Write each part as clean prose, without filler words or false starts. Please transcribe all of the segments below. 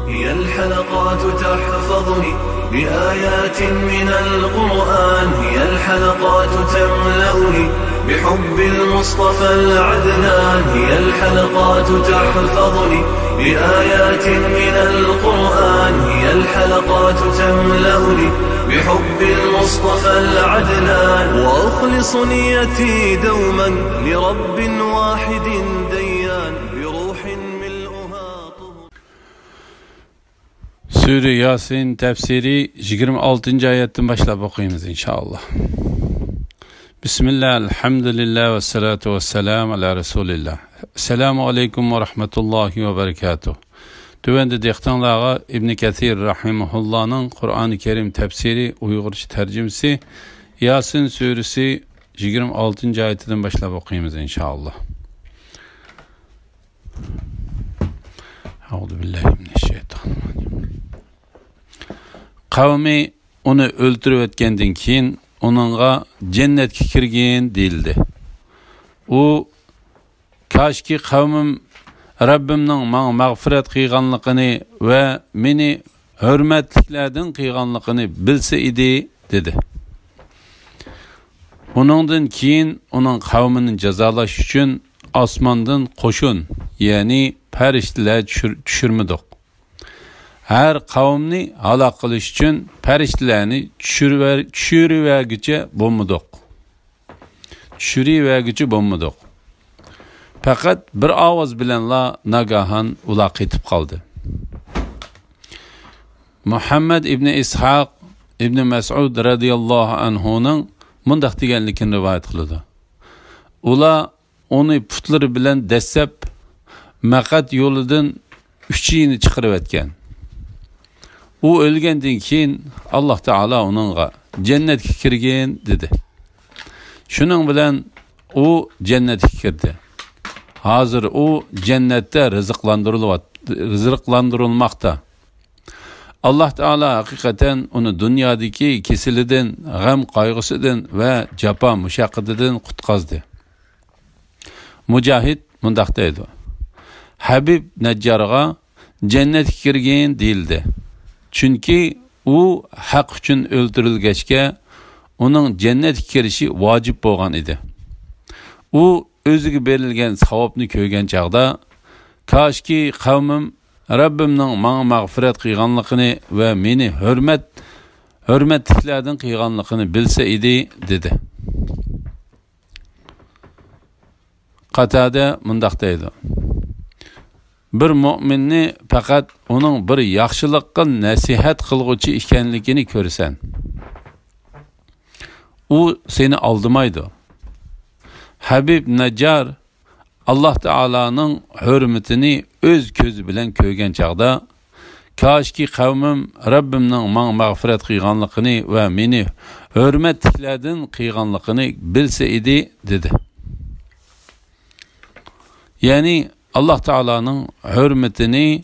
هي الحلقات تحفظني بآيات من القرآن، هي الحلقات تملأني بحب المصطفى العدنان، هي الحلقات تحفظني بآيات من القرآن، هي الحلقات تملأني بحب المصطفى العدنان، وأخلص نيتي دوما لرب واحد ديان بروح ملؤها طهور. Sure Yasin tefsiri 26. ayetten başlayıp okuyunuz inşallah. Bismillah, elhamdülillah ve salatu ve selamu ala Resulillah. Selamu aleyküm ve rahmetullahi ve berekatuhu. Tüvende dehtanlığa İbn Kathir rahimahullah'ın Kur'an-ı Kerim tefsiri Uygurca tercümesi Yasin suresi 26. ayetinden başlayıp okuyunuz inşallah. Euzubillahimineşşeytanirracim. Kavmi onu öldürüp etkenden keyin onunla cennetke kirgen değildi. O kaşki kavmim Rabbimning manga mağfiret qilganligini ve meni hürmetliklerden qilganligini bilse idi dedi. Onundan keyin onun kavminin cezalaş üçün osmondan qo'shin, ya'ni farishtalar tushirmadik. Her kavmni halak qilish üçün farishtalarni tushiriverguchi bo'lmadik. Fakat bir ovoz bilanla nagahan ular ketib qoldi. Muhammad ibn Ishaq ibn Mas'ud radhiyallohu anhuning mundaq deganligini rivoyat qiladi. Ular onu putlari bilan dastlab Maqat yo'lidan 3 yini chiqarib etgan. U o'lgandan keyin Alloh taolo uningga jannatga kirgan dedi. Shuning bilan u jannatga kirdi. Hazır o cennette rızıklandırılmakta. Allah Teala hakikaten onu dünyadaki kesiliden, gam kaygısından ve capa müşakkatidan qutqazdı. Mücahid mundaq deydi. Habib Neccar'a cennet kirgen değildi. Çünkü o hak için öldürülgeçke onun cennet kirişi vacip bolgan idi. O özüge berilgen savabını ko'rgan chaqda kaşki qavmim Rabbimning manga mag'firat qilganligini va meni hurmatliklardan qilganligini bilsa edi dedi. Qatada mundaq deydi. Bir mu'minni faqat uning bir yaxshilikqa nasihat qilguvchi ekanligini ko'rsan, u seni aldamaydi. Habib Neccar Allah Teala'nın hürmetini öz közü bilen ko'rgan chaqda kaşki qavmim Rabbimning manga mag'firat qilganligini va meni hurmatliklardan qilganligini bilsa edi dedi. Yani Allah Teala'nın hürmetini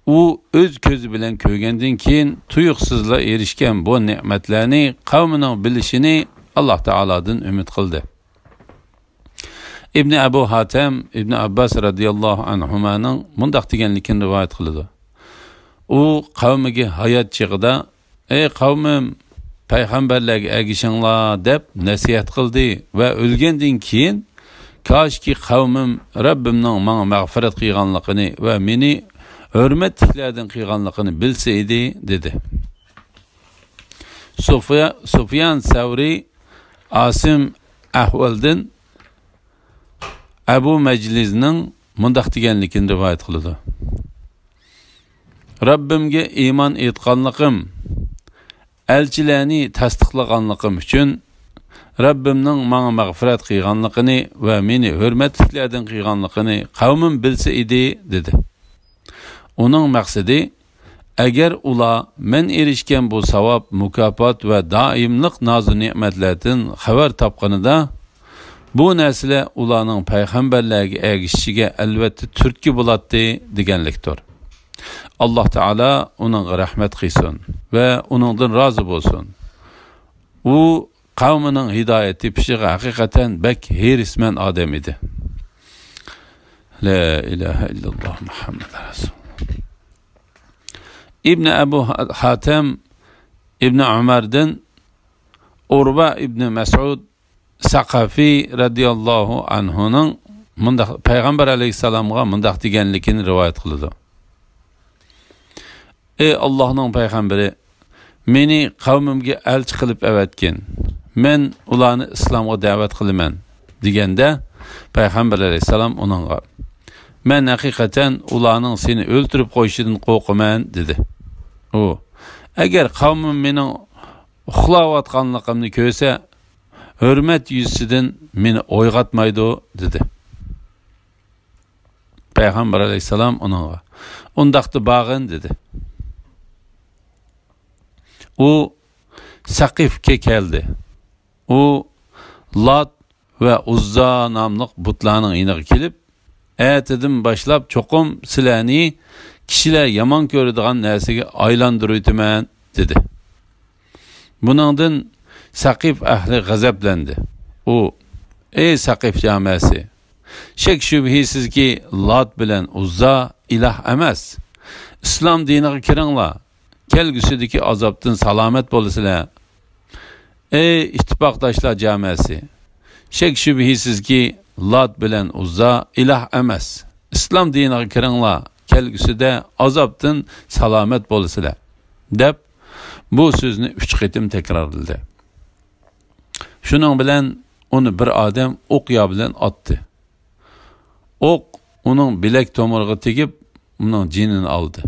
u öz közü bilen ko'rgandan keyin tuyuqsizla erishgan bu ne'matlarni qavmining bilishini Allah Teala'dan umid qildi. İbn Abu Hatem, İbn Abbas radıyallahu anhumanın mundaq deganligini rivoyat qiladi. U qavmiga hayot chig'ida, "Ey qavmim, payg'ambarlarga ergishinglar" deb nasihat qildi va o'lgandan keyin "Kaşki qavmim Rabbimning menga mag'firat qilganligini va meni hurmatliklardan qilganligini bilsa edi" dedi. Sufyan Savri Asim Ahvaldan Abu Meclizning mundaq deganligini rivoyat qiladi. Rabbimga iymon etganligim, elchilarni tasdiqlaganligim uchun Rabbimning menga mag'firat qilganligini va meni hurmatliklardan qilganligini qavmim bilsa edi dedi. Uning maqsadi, agar ular men erishgan bu savob, mukofot va doimlik noz ne'matlardan xabar topganida bu narsalar ularning payg'ambarlarga ergishishiga albatta turtki bo'ladi deganlikdir. Alloh taolo uningga rahmat qilsin va uningdan rozi bo'lsin. U qavmining hidoyat tepishiga haqiqatan bak herisman odam edi. La ilaha illalloh Muhammad rasul. İbn Ebu Hatem İbn Ömer'den Urva İbn Mes'ud Saqafi radiyallahu anhu'nun Peygamber aleyhisselam'a mındaq deganligini rivoyat qiladi. Ey Allah'ın peygamberi, meni qavmimga elçi qilib avatgan. Men ularni islomga da'vat qilaman deganda Peygamber aleyhisselam onunğa men haqiqatan ularning seni o'ltirib qo'yishidan qo'rqaman dedi. O, agar qavmim mening uxlayotganligimni ko'rsa, hurmat yuzasidan meni o'yg'atmaydi dedi. Peygamber aleyhisselam onunğa undaqda bağın dedi. O Saqifga keldi. O Lat ve Uzza namlıq butlarning iniga kelib, "Atidan başlap çoqum sizlarni kishilar yomon ko'radigan narsaga aylantirayman" dedi. Buningdan Saqif ahli g'azablandi. O, ey Saqif jamoasi, shak shubhisizki Lat bilan Uzza iloh emas. İslam diniga kiringlar. Kelgusidagi azobdan salomat bo'lasizlar. Ey ittifoqdoshlar jamoasi, shak shubhisizki Lat bilan Uzza iloh emas. İslam diniga kiringlar. Kelgusida azobdan salomat bo'lasizlar deb bu so'zni 3 qitim takrorladi. Shuning bilan uni bir odam o'qya bilan otdi. O'q uning bilak tomiriga tegib, uning jinini oldi.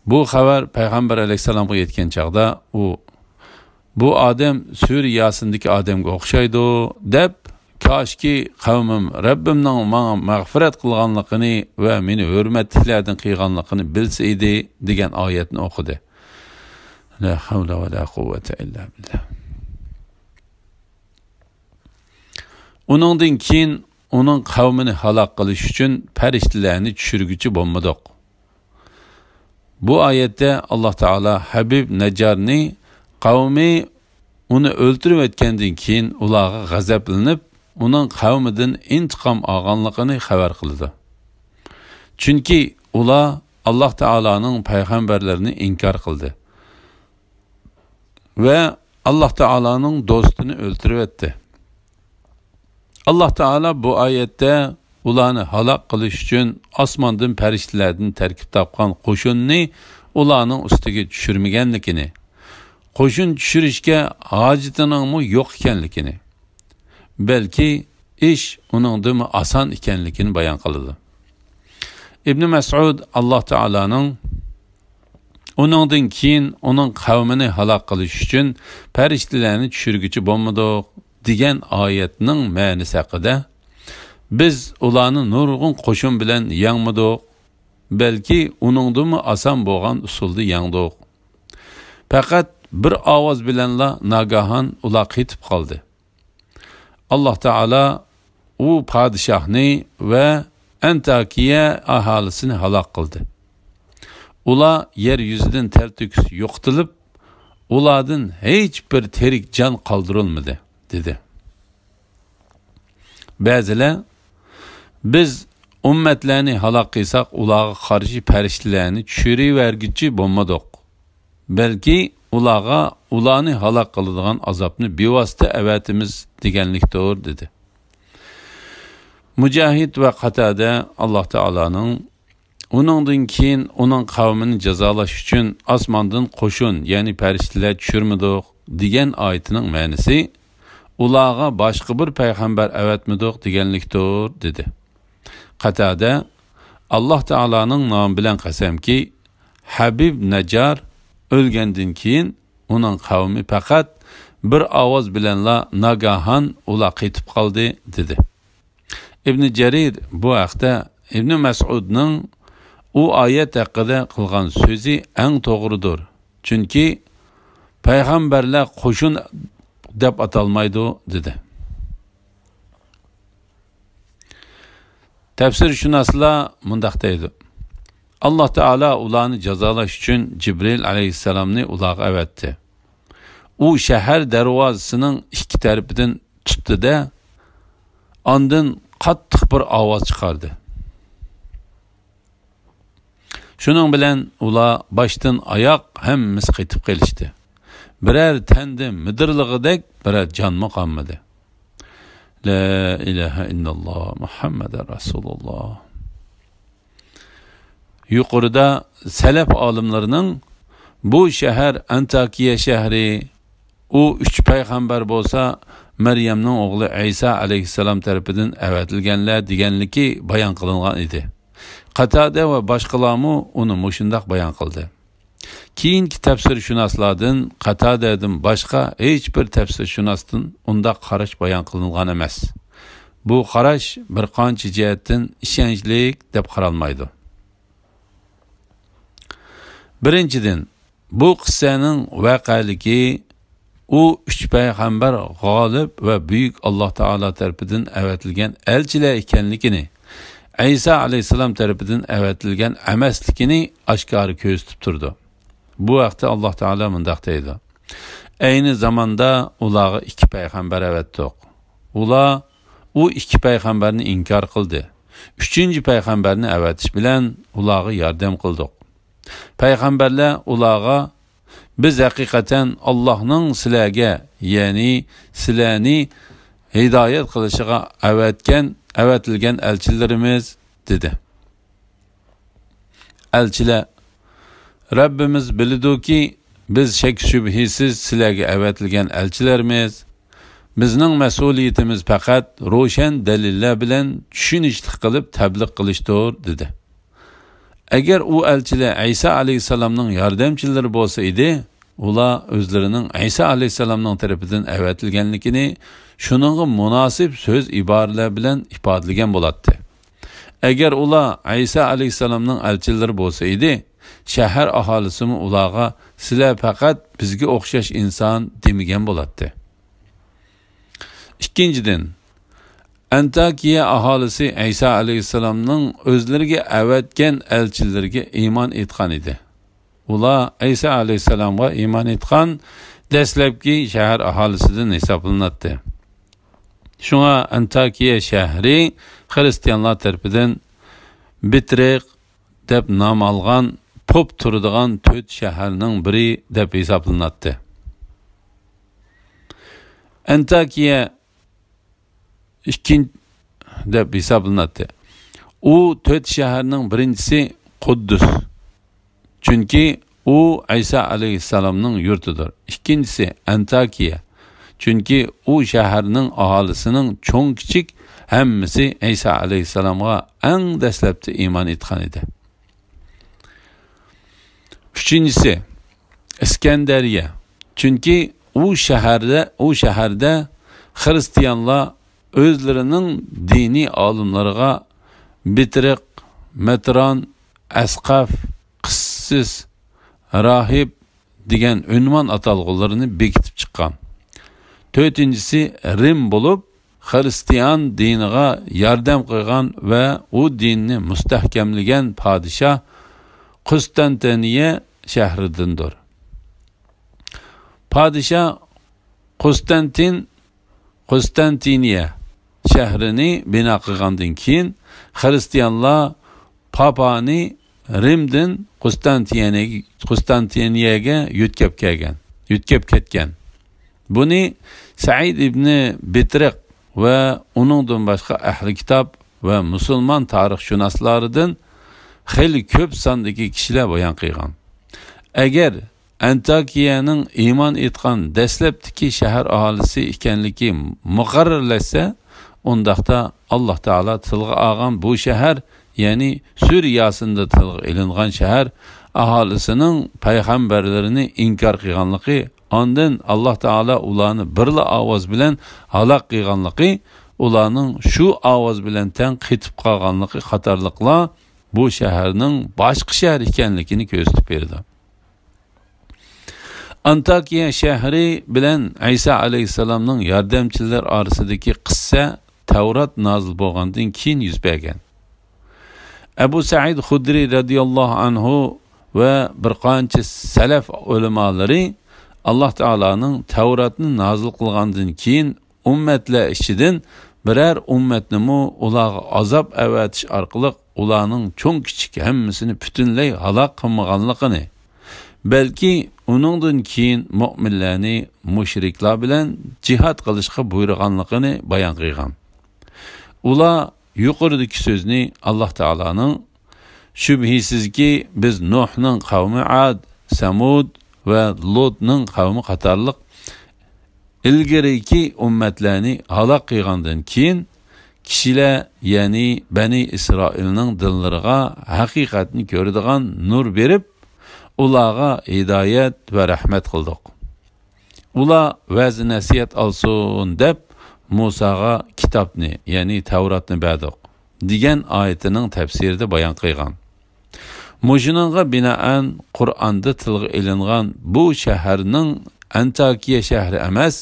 Bu xabar Peygamber aleyhisselamga yetgan chaqda bu odam Suriyasindagi odamga o'xshaydi deb, "Koshki qavmim Rabbimning menga mag'firat qilganligini va meni hurmatliklardan qilganligini bilsa edi" degan oyatni o'qidi. La havla va la quvvata illa billah. Uningdan keyin uning qavmini halok qilish uchun farishtalarni tushirguchi bo'lmadik. Bu oyatda Alloh taolo Habib Najjarni qavmi uni o'ltirib etgandan keyin ularga g'azablanib, uning qavmidan intiqom olganligini xabar qildi. Chunki ular Alloh taoloning payg'ambarlarini inkor qildi va Alloh taoloning do'stini o'ltirib etdi. Alloh taolo bu oyatda ularni halok qilish uchun osmondan farishtalardan tarkib topgan qo'shinni ularning ustiga tushirmaganligini, qo'shin tushirishga hojatining yo'q ekanligini, balki ish uningdan oson ekanligini bayon qildi. İbn Mas'ud Alloh taolaning uningdan keyin uning qavmini halok qilish uchun farishtalarni tushirguchi bo'lmadi degan oyatning ma'nosi haqida biz ularni nurg'un qo'shin bilan yangmadik, balki uningdan oson bo'lgan usulda yangdik. Faqat bir ovoz bilanla nagahan ular ketib qoldi. Alloh taolo u podshohni va Antakiya ahalisini halok qildi. Ular yer yuzidan taltukis yo'qotilib, ulardan hech bir terik jon qoldirilmadi dedi. Ba'zilar biz ummatlarni halok qilsak, ularga qarshi farishtalarni tushiraverguchi bo'lmadik, balki ularni halok qiladigan azobni bevosita avatimiz deganlikdir dedi. Mujahid va Qatada Alloh taolaning uningdan keyin uning qavmini jazolash uchun osmondan qo'shin, ya'ni farishtalar tushirmadik degan oyatining ma'nosi ularga boshqa bir payg'ambar avatmadik deganlikdir dedi. Qatada Alloh taolaning nomi bilan qasamki, Habib Najjar o'lgandan keyin uning qavmi faqat bir ovoz bilanla nagahan ular ketib qoldi dedi. İbn Jarir bu haqda İbn Mas'udning u oyat haqida qilgan so'zi eng to'g'ridir. Chunki payg'ambarlar qo'shin deb atalmaydi dedi. Tafsirshunoslar mundaq deydi. Alloh taolo ularni jazolash uchun Jibril alayhissalomni ularga avatdi. U shahar darvozasining ikki tarafidan tutdi-da, ondan qattiq bir ovoz chiqardi. Şunun bilan ular boshdan oyoq hammasi qaytib kelishdi. Birer tendi midirlig'idek birer jonmi qolmadi. La ilaha illalloh Muhammadur Rasululloh. Yuqorida salaf olimlarining bu shahar Antakiya shahri, u 3 payg'ambar bo'lsa Maryamning o'g'li Isa alayhissalom tarafidan avatilganlar deganligi bayon qilingan edi. Qatada va boshqalarmi uni mushundaq bayon qildi. Keyingi tafsirshunoslardan Qatadadan boshqa hech bir tafsirshunosdan undaq qarash bayon qilingan emas. Bu qarash bir qancha jihatdan ishonchli deb qaralmaydi. Birinchidan, bu qissaning voqealigi u 3 payg'ambar g'olib va buyuk Alloh taolo tarafidan avatilgan elchilar ekanligini, Isa alayhissalom tarafidan avatilgan emasligini oshkora ko'rsatib turdi. Bu vaqtda Alloh taolo mundaq deydi: ayni zamonda ularga 2 payg'ambar avatdik. Ular u 2 payg'ambarni inkor qildi. 3-chi payg'ambarni avatish bilan ularga yordam qildik. Payg'ambarlar ularga biz haqiqatan Allohning sizlarga, ya'ni sizlarni hidoyat qilishiga avatilgan elchilarimiz dedi. Elchilar: Rabbimiz bilidiki biz shak shubhisiz sizlarga avatilgan elchilarimiz. Bizning mas'uliyatimiz faqat ro'shan dalillar bilan tushunishli qilib tabliq qilishdir dedi. Agar u elchilar Isa alayhissalomning yordamchilari bo'lsa edi, ular o'zlarining Isa alayhissalomning tarafidan avatilganligini shuningga munosib so'z iboralar bilan ifodalagan bo'ladi. Agar ular Isa alayhissalomning elchilari bo'lsa edi, shahar aholisi ularga sizlar faqat bizga o'xshash inson demagan bo'ladi. Ikkinchidan, Antakiya aholisi Isa alayhissalomning o'zlariga avatgan elchilarga iymon etgan edi. Ular Isa alayhissalomga iymon etgan dastlabki shahar aholisidan hisoblanadi. Shunga Antakiya shahri xristianlar tarafidan Bitriq deb nom olgan pop turadigan 4 shaharning biri deb hisoblanadi. Antakiya ikkinchi deb hisoblanadi. U 4 shaharning birinchisi Quddus. Chunki u Isa alayhissalomning yurtidir. Ikkinchisi Antakiya. Chunki u shaharning aholisining cho'ng kichik hammasi Isa alayhissalomga eng dastlabda iymon etgan edi. Uchinchisi Iskandariya. Chunki u shaharda xristianlar o'zlarining diniy olimlariga Bitriq, Matron, Asqaf, Qissis, Rahib degan unvon atalg'ularini bekitib chiqqan. To'rtinchisi Rim bo'lib, xristian diniga yordam qilgan va u dinni mustahkamlagan podshoh Konstantiniya shahridandir. Podshoh Konstantiniya shahrini bino qilgandan keyin xristianlar papani Rimdan Konstantiniyaga yutkab ketgan. Buni Said ibn Bitriq va uningdan boshqa ahli kitob va musulmon tarixshunoslaridan xeyli ko'p sondagi kishilar bayon qilgan. Agar Antakiyaning iymon etgan dastlabdagi shahar aholisi ekanligi muqarrarlashsa, undaqda Alloh taolo tilga olgan bu shahar, ya'ni Suriyasida tilga ilingan shahar aholisining payg'ambarlarini inkor qilganligi, ondan Alloh taolo ularni birla ovoz bilan halok qilganligi, ularning shu ovoz bilan tang qetib qolganligi qatorliqlar bu shaharning boshqa shahar ekanligini ko'rsatib berdi. Antakiya shahri bilan Isa alayhissalomning yordamchilar orasidagi qissa Tavrat nozil bo'lgandan keyin yuz bergan. Abu Said Xudri radhiyallohu anhu va bir qancha salaf ulamolari Alloh taolaning Tavratni nozil qilgandan keyin ummatlar ichidan biror ummatni ularga azob avatish orqali ularning cho'ng kichik hammasini butunlay halok qilmaganligini, balki uningdan keyin mu'minlarni mushriklar bilan jihad qilishga buyurganligini bayon qilgan. Ular yuqoridagi so'zni Alloh taolaning shubhisizki biz Nuhning qavmi Ad, Samud va Lutning qavmi qatorliq ilgariki ummatlarni halok qilgandan keyin kishilar, ya'ni Bani Isroilning dillariga haqiqatni ko'radigan nur berib, ularga hidoyat va rahmat qildik. Ular va'z nasihat olsin deb Musaga kitobni, ya'ni Tavratni berdik degan oyatining tafsirida bayon qilgan. Mujinga binoan Qur'onda tilga ilingan bu shaharning Antakiya shahri emas,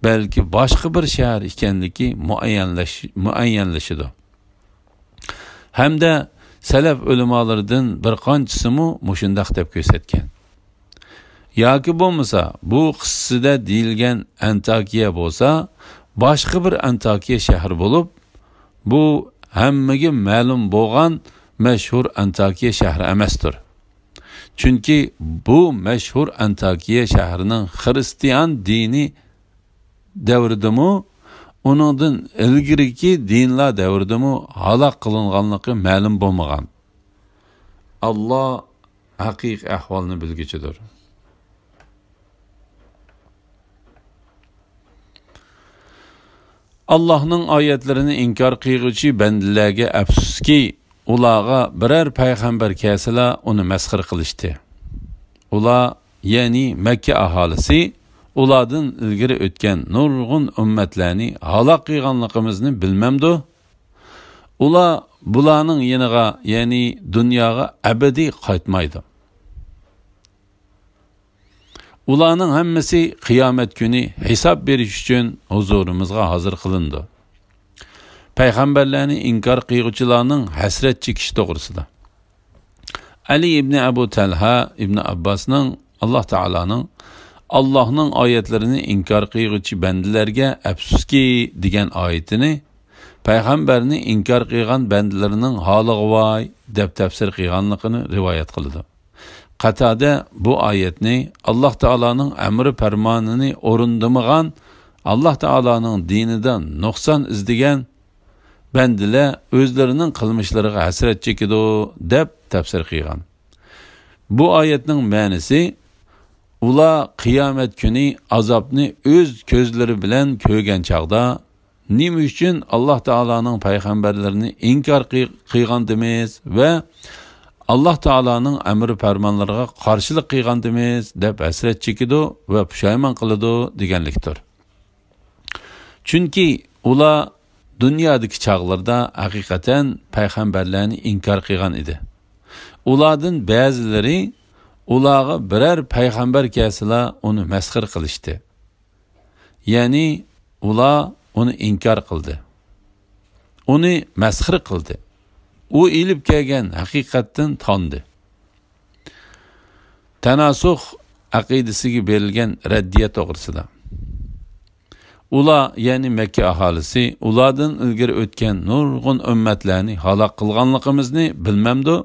balki boshqa bir shahar ekanligi muayyanlashidir. Hamda salaf ulamolaridan bir qanchisimi mushundaq deb ko'rsatgan. Yoki bo'lmasa, bu qissada deyilgan Antakiya bo'lsa, boshqa bir Antakiya shahar bo'lib, bu hammaga ma'lum bo'lgan mashhur Antakiya shahri emasdir. Chunki bu mashhur Antakiya shahrining xristian dini davridimi, uningdan ilgiriki dinlar davridimi halok qilinganligi ma'lum bo'lmagan. Alloh haqiqiy ahvolni bilguchidir. Allah'ның oyatlarini inkar qilguvchi bandalarga afsuski, ularga biror payg'ambar kelsalar uni masxir qilishdi. Ular, ya'ni Makka aholisi, ulardan ilgari o'tgan nurg'un ummatlarni halok qilganligimizni bilmamdi. Ular bularning yeniga, ya'ni dunyoga abadiy qaytmaydi. Ularning hammasi qiyomat kuni hisob berish uchun huzurimizga hozir qilindi. Payg'ambarlarni inkor qiluvchilarning hasrat chekishi to'g'risida. Ali ibn Abu Talha ibn Abbasning Allohning oyatlarini inkor qiluvchi bandalarga afsuski degan oyatini payg'ambarni inkor qilgan bandalarning holiga voy deb tafsir qilganligini rivoyat qildi. Qatada bu oyatni Alloh taolaning amri farmonini o'rindamagan, Alloh taolaning dinidan nuqson izlagan bandalar o'zlarining qilmishlariga hasrat chekidi deb tafsir qilgan. Bu oyatning ma'nosi, ular qiyomat kuni azobni o'z ko'zlari bilan ko'rgan chaqda nima uchun Alloh taolaning payg'ambarlarini inkor qilgandimiz va Alloh taolaning amri farmonlariga qarshilik qilgandimiz deb hasrat chekidi va pushaymon qiladi deganlikdir. Chunki ular dunyodagi chaqlarda haqiqatan payg'ambarlarni inkor qilgan edi. Ulardan ba'zilari ularga biror payg'ambar kelsalar uni masxir qilishdi. Ya'ni ular uni inkor qildi. Uni masxir qildi. U ilib kelgan haqiqatdan tondi. Tanasuh aqidasiga berilgan raddiya to'g'risida. Ular, ya'ni Makka aholisi, ulardan ilgari o'tgan nurg'un ummatlarni halok qilganligimizni bilmamdi.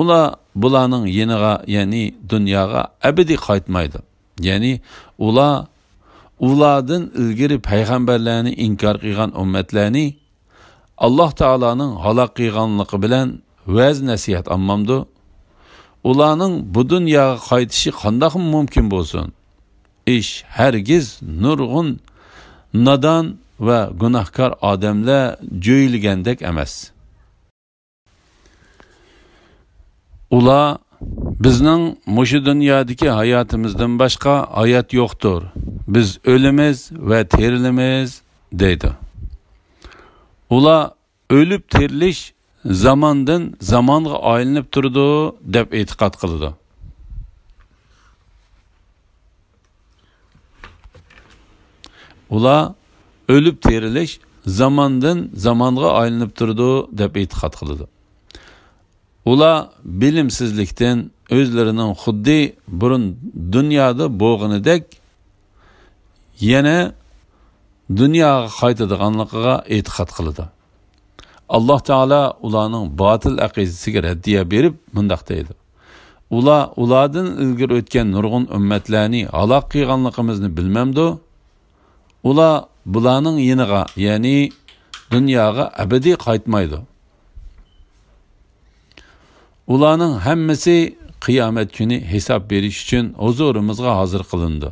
Ular bularning yeniga, ya'ni dunyoga abadiy qaytmaydi. Ya'ni ulardan ilgari payg'ambarlarni inkor qilgan ummatlarni Alloh taolaning halok qilganligi bilan va'z nasihat olmamdi. Ularning bu dunyoga qaytishi qanday mumkin bo'lsin? Ish hargiz nurg'un nodon va gunohkor odamlar jo'yilgandek emas. Ular bizning mushu dunyodagi hayotimizdan boshqa hayot yo'qdir. Biz o'limiz va terilimiz deydi. Ular o'lib terilish zamondan zamonga aylanib turdi deb e'tiqod qildi. Ular o'lib terilish zamondan zamonga aylanib turdi deb e'tiqod qildi. Ular bilimsizlikdan o'zlarining xuddi burun dunyoda bo'lganidek yana dunyoga qaytadiganligiga e'tiqod qildi. Allah Taala ularning batil aqidasiga raddiya berib mundaq deydi. Ulardan ilgir o'tgan nurg'un ummatlarni halok qilganligimizni bilmamdi. Ular bularning yeniga, ya'ni dunyoga abadiy qaytmaydi. Ularning hammasi qiyomat kuni hisob berish uchun huzurimizga hozir qilindi.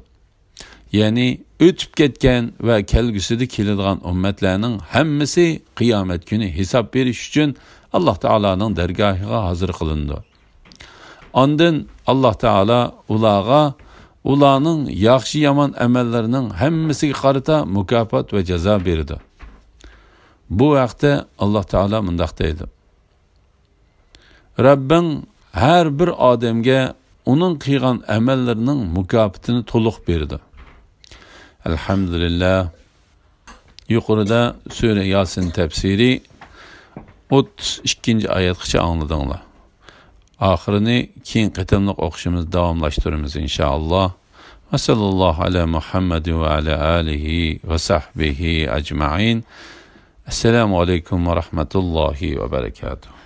Ya'ni o'tib ketgan va kelgusida keladigan ummatlarning hammasi qiyomat kuni hisob berish uchun Alloh taolaning dargohiga hozir qilindi. Ondan Alloh taolo ularning yaxshi yomon amallarining hammasiga qarata mukofot va jazo berdi. Bu vaqtda Alloh taolo mundaq deydi: Rabbing har bir odamga uning qilgan amallarining mukofotini to'liq berdi. Elhamdülillah. Yuqorida Sure Yasin tefsiri 32. oyatgacha angladinglar. Oxirini keyin qitimliq o'qishimiz davomlashtiramiz inshaalloh. Va sallallohu ala Muhammad va ala alihi va sahbihi ajma'in. Assalomu alaykum va rahmatullohi va barakatuh.